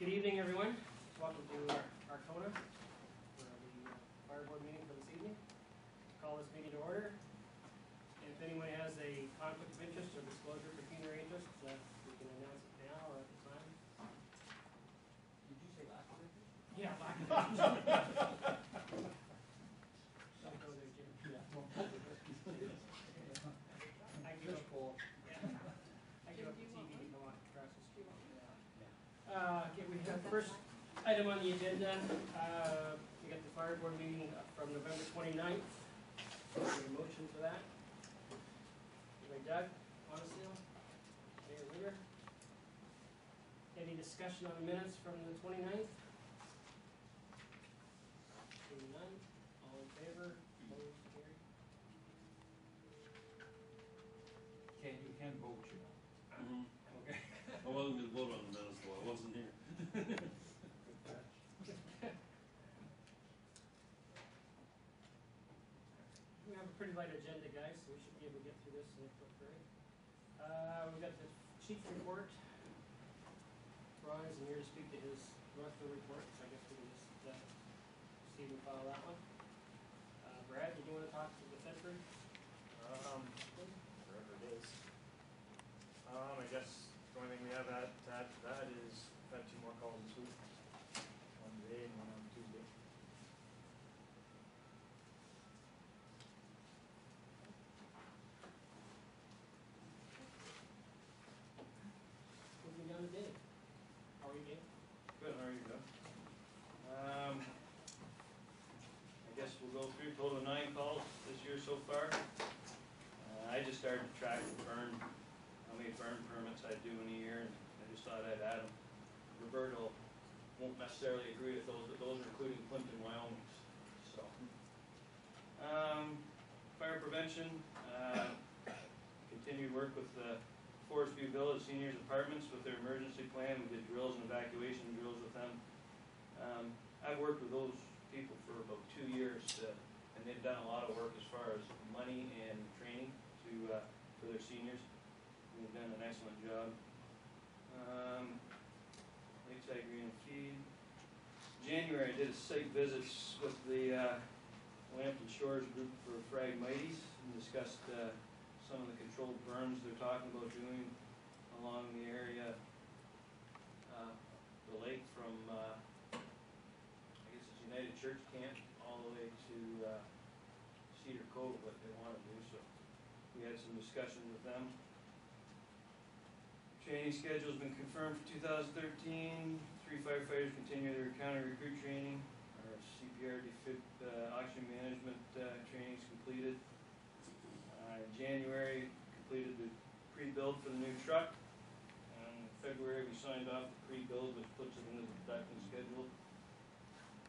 Good evening, everyone. Welcome to our Kona for the fire board meeting for this evening. Call this meeting to order. And if anyone has a conflict of interest or disclosure for pecuniary interest, we can announce it now or at the time. Did you say lack of interest? Yeah, lack of interest. Don't go there, Jim. I give up. I give up the TV to come on across the street. Okay, we have the first item on the agenda. We got the fire board meeting from November 29th. Any motion for that? By Doug, Montesino, Mayor Ritter. Any discussion on the minutes from the 29th? Seeing none. All in favor? Opposed? Carried. You can vote, you know. Okay. I wasn't going to vote on the minutes, though. I wasn't here. We have a pretty light agenda, guys, so we should be able to get through this in a quick break. We've got the chief's report. Ron isn't here to speak to his Northville report, so I guess we can just see if we file that one. Brad, did you want to talk to the Fedford? Wherever it is. I guess the only thing we have to add to that is we've had 2 more calls this week. One today and one on Tuesday. Moving down to Dave. How are you, Dave? Good, how are you, Doug? I guess we'll go through total of 9 calls this year so far. I just started to track the burn, how many burn permits I do in a year, and I just thought I'd add them. Roberto won't necessarily agree with those, but those are including Clinton, Wyoming. So, fire prevention, continued work with the Forest View Village Seniors Apartments with their emergency plan. We did drills and evacuation drills with them. I've worked with those people for about 2 years, and they've done a lot of work as far as money and training for their seniors. They've done an excellent job. Lakeside Green and Feed. January, I did a site visits with the Lambton Shores group for Phragmites and discussed some of the controlled burns they're talking about doing along the area, the lake from, I guess it's United Church Camp, all the way to Cedar Cove, what they want to do. So we had some discussion with them. Training schedule has been confirmed for 2013. 3 firefighters continue their counter recruit training. Our CPR defib auction management training is completed. In January, completed the pre-build for the new truck. In February, we signed off the pre-build, which puts it into the production schedule,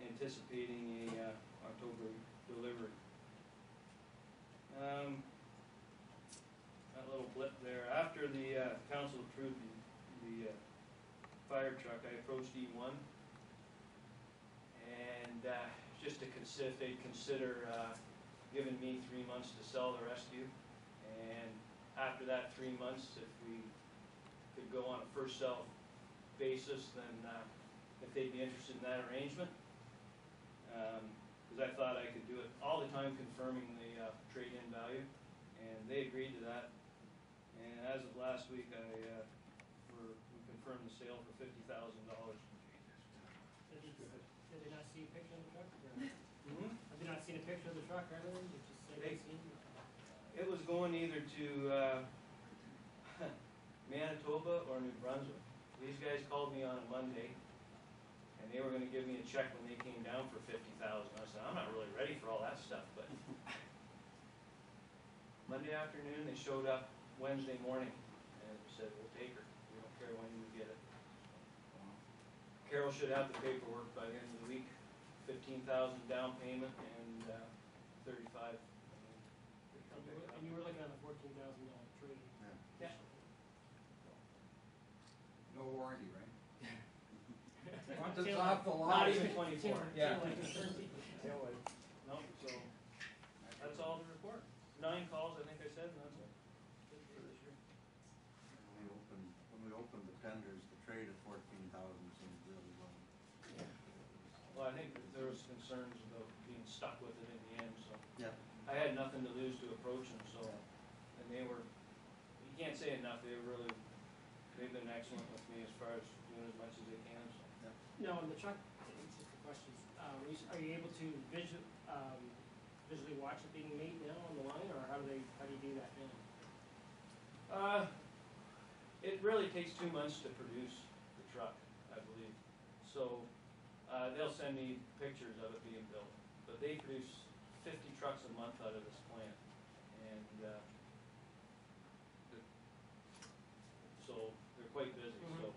anticipating a October delivery. That little blip there. After the council approved the fire truck, I approached E1, and just to consider, if they'd consider giving me 3 months to sell the rescue, and after that 3 months, if we could go on a first sell basis, then if they'd be interested in that arrangement, because I thought I could do it all the time, confirming the trade-in value, and they agreed to that. And as of last week, we confirmed the sale for $50,000. Did they not see a picture of the truck? Have they not seen a picture of the truck or anything? Did you just say they seen it? It was going either to Manitoba or New Brunswick. These guys called me on a Monday, and they were going to give me a check when they came down for $50,000. I said, I'm not really ready for all that stuff, but Monday afternoon they showed up Wednesday morning and said, we'll take her. We don't care when you get it. Carol should have the paperwork by the end of the week. $15,000 down payment and $35,000. And you were looking at a $14,000 trade. Yeah. No warranty, right? Once it's Tail off the light. line. Not even 24. Yeah. No, so that's all the report. 9 calls, I think I said, and that's it for this year. When we opened the tenders, the trade of 14,000 seemed really Well, I think that there was concerns about being stuck with it in the end, so. Yeah. I had nothing to lose to approach them, so, and they were, you can't say enough, they were really, they've been excellent with me as far as doing as much as they can, so. Now, on the truck, it's just a question, are you able to visually watch it being made now on the line, or how do you do that now? It really takes 2 months to produce the truck, I believe. So, they'll send me pictures of it being built, but they produce 50 trucks a month out of this plant, and, so they're quite busy, so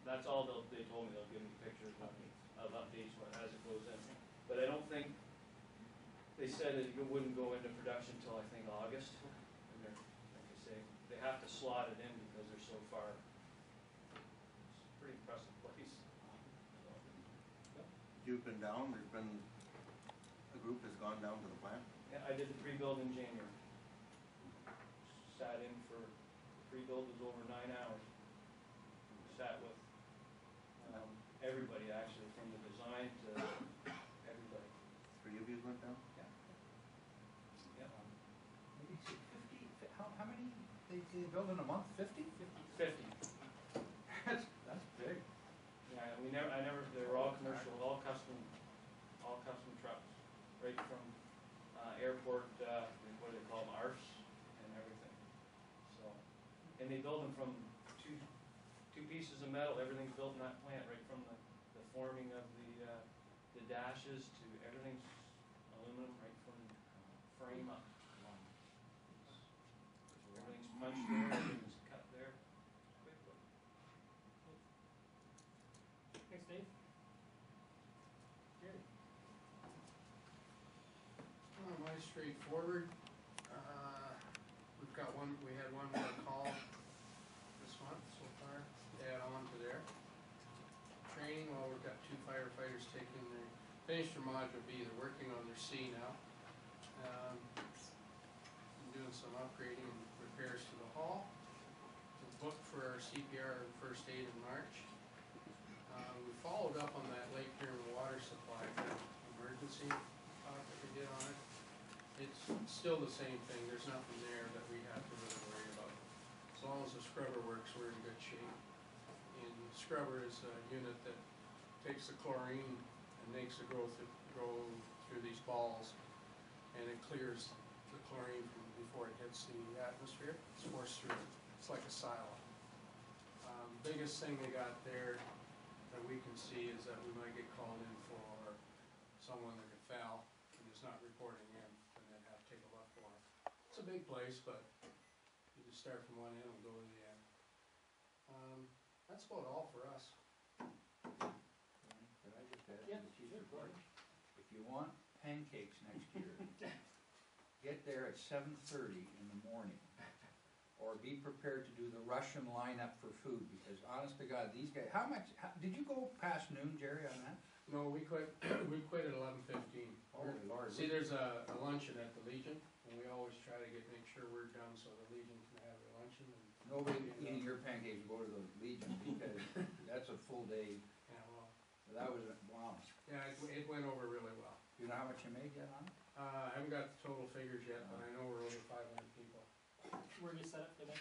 that's all they told me, they'll give me pictures of updates as it goes in. But I don't think, they said it wouldn't go into production till I think August, and they're, like I say, they have to slot it in because they're so far. It's a pretty impressive place. You've been down, there's been, a group has gone down to the plant? Yeah, I did the pre-build in January. Sat in for, the pre-build was over 9 hours. Sat with everybody actually, from the design to everybody. 3 of you went down? Yeah. Maybe 50, how many they build in a month, 50? 50. That's big. Yeah, they were all commercial, all custom trucks, right from airport, what do they call them, ARFs and everything. So, and they build them from two pieces of metal, everything's built in that plant, right from the forming of the dashes to everything's aluminum, right from frame up. Everything's punched there, everything's cut there. Thanks, Dave. Gary? Mine's straightforward. We had one more call this month so far, to add on to their training. Well, we've got 2 firefighters finished their module B, they're working on their C now. I'm doing some upgrading and repairs to the hall. We're booked for our CPR and first aid in March. We followed up on that Lake Huron water supply emergency talk that we did on it. It's still the same thing, there's nothing there that we have to really worry about. As long as the scrubber works, we're in good shape. And the scrubber is a unit that takes the chlorine and makes it go through these balls, and it clears the chlorine from before it hits the atmosphere. It's forced through, it's like a silo. Biggest thing they got there that we can see is that we might get called in for someone that fell and is not reporting in, and then have to take a look for him. It's a big place, but you just start from one end and go to the end. That's about all for us. Could I just add Yeah, to the chief's sure, report? If you want pancakes next year, get there at 7:30 in the morning. Or be prepared to do the Russian lineup for food, because honest to God, these guys, did you go past noon, Jerry, on that? No, we quit at 11:15. Oh, Lord. See, there's a luncheon at the Legion, and we always try to make sure we're done so the Legion can have their luncheon. Nobody eating your pancakes, go to the Legion, because that's a full day. Yeah, well, That was, wow. yeah, it went over really well. You know how much you made yet on it? I haven't got the total figures yet, but I know we're over 500 people Where do you set up for that?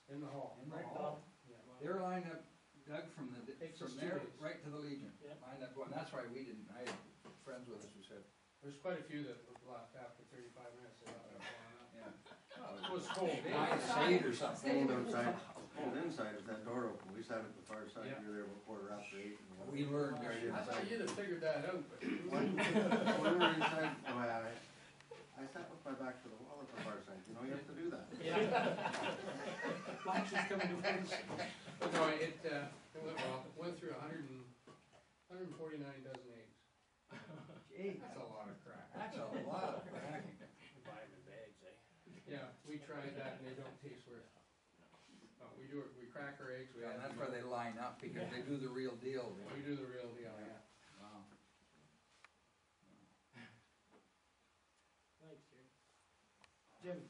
in the hall. In the Right, hall. Yeah. They're lined up, Doug, from Takes us 2 there, days. right to the Legion. Yeah. Lined up, and that's why we didn't, I had friends with us who said, There's quite a few that left after 35 minutes. They left up. yeah. It was cold. 9-8 or something. Cold inside, if that door open, we sat at the far side, Yeah. you were there about 8:15. and We learned Right there. I thought you'd have figured that out, but When we were inside, I sat with my back to the wall at the far side, you know, you have to do that. Yeah. Flash is coming to finish. But no, it went well. It went through 149 dozen eggs. Gee, That's a lot of crap. that's a lot of cracking. Buy them in bags, eh? Yeah, we tried that and they don't taste worth it. We crack our eggs. And that's why they line up, because they do the real deal. We do the real deal, yeah. Wow. Thanks, Jerry. Jim?